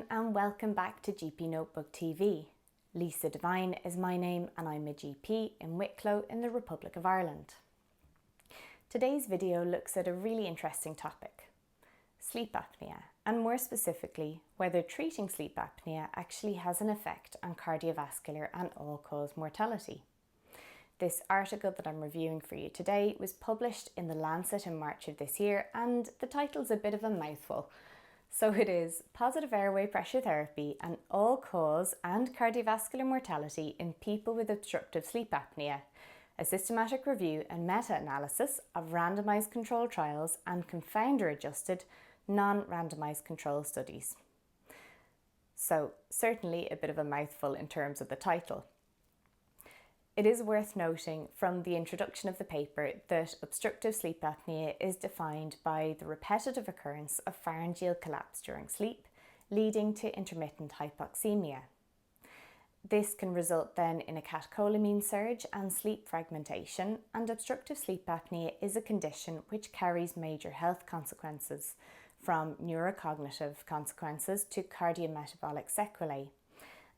everyone, and welcome back to GP Notebook TV. Lisa Devine is my name and I'm a GP in Wicklow in the Republic of Ireland. Today's video looks at a really interesting topic, sleep apnea, and more specifically, whether treating sleep apnea actually has an effect on cardiovascular and all-cause mortality. This article that I'm reviewing for you today was published in The Lancet in March of this year, and the title's a bit of a mouthful. So it is Positive Airway Pressure Therapy and All-Cause and Cardiovascular Mortality in People with Obstructive Sleep Apnea, a systematic review and meta-analysis of randomised controlled trials and confounder-adjusted, non-randomised control studies. So certainly a bit of a mouthful in terms of the title. It is worth noting from the introduction of the paper that obstructive sleep apnea is defined by the repetitive occurrence of pharyngeal collapse during sleep, leading to intermittent hypoxemia. This can result then in a catecholamine surge and sleep fragmentation, and obstructive sleep apnea is a condition which carries major health consequences, from neurocognitive consequences to cardiometabolic sequelae.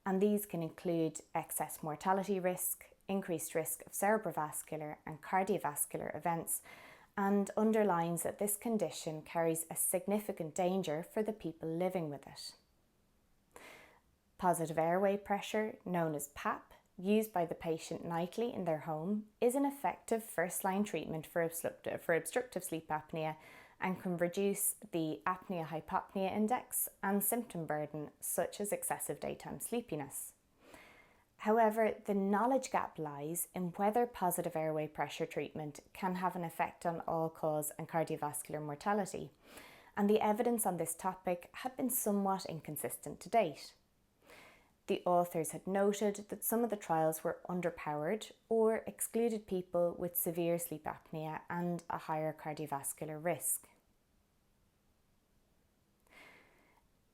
And these can include excess mortality risk, increased risk of cerebrovascular and cardiovascular events, and underlines that this condition carries a significant danger for the people living with it. Positive airway pressure, known as PAP, used by the patient nightly in their home, is an effective first-line treatment for obstructive sleep apnea and can reduce the apnea-hypopnea index and symptom burden, such as excessive daytime sleepiness. However, the knowledge gap lies in whether positive airway pressure treatment can have an effect on all-cause and cardiovascular mortality, and the evidence on this topic had been somewhat inconsistent to date. The authors had noted that some of the trials were underpowered or excluded people with severe sleep apnea and a higher cardiovascular risk.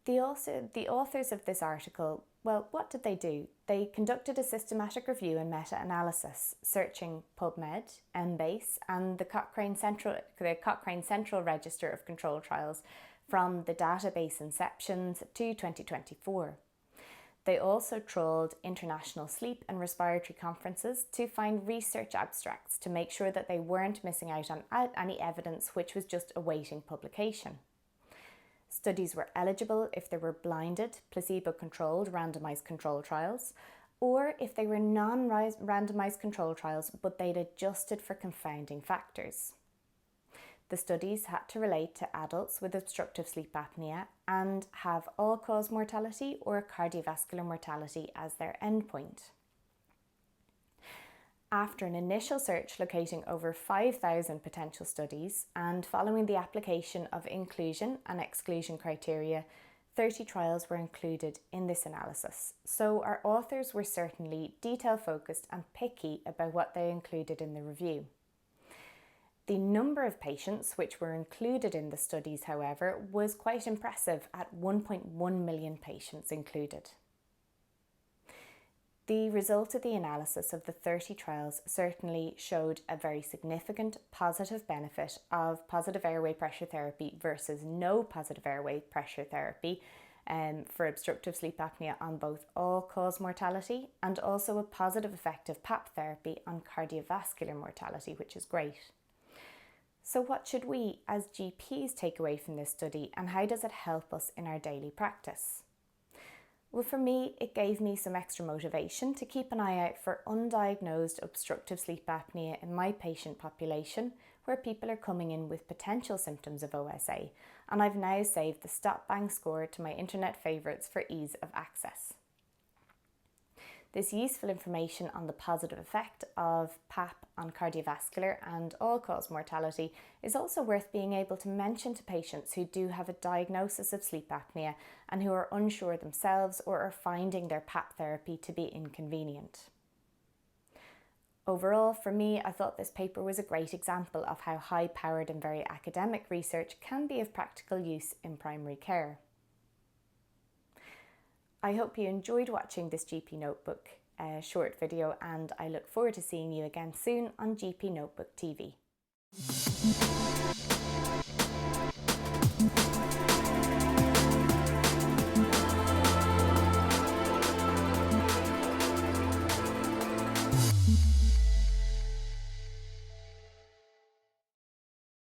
The authors of this article, well, what did they do? They conducted a systematic review and meta-analysis, searching PubMed, Embase, and the Cochrane Central Register of Controlled Trials from the database inceptions to 2024. They also trawled international sleep and respiratory conferences to find research abstracts to make sure that they weren't missing out on any evidence which was just awaiting publication. Studies were eligible if they were blinded, placebo-controlled, randomised control trials, or if they were non-randomised control trials but they'd adjusted for confounding factors. The studies had to relate to adults with obstructive sleep apnea and have all-cause mortality or cardiovascular mortality as their endpoint. After an initial search locating over 5,000 potential studies and following the application of inclusion and exclusion criteria, 30 trials were included in this analysis. So our authors were certainly detail-focused and picky about what they included in the review. The number of patients which were included in the studies, however, was quite impressive at 1.1 million patients included. The result of the analysis of the 30 trials certainly showed a very significant positive benefit of positive airway pressure therapy versus no positive airway pressure therapy for obstructive sleep apnea on both all-cause mortality and also a positive effect of PAP therapy on cardiovascular mortality, which is great. So what should we as GPs take away from this study, and how does it help us in our daily practice? Well, for me, it gave me some extra motivation to keep an eye out for undiagnosed obstructive sleep apnea in my patient population, where people are coming in with potential symptoms of OSA, and I've now saved the stop bang score to my internet favourites for ease of access. This useful information on the positive effect of PAP on cardiovascular and all-cause mortality is also worth being able to mention to patients who do have a diagnosis of sleep apnea and who are unsure themselves or are finding their PAP therapy to be inconvenient. Overall, for me, I thought this paper was a great example of how high-powered and very academic research can be of practical use in primary care. I hope you enjoyed watching this GP Notebook short video, and I look forward to seeing you again soon on GP Notebook TV.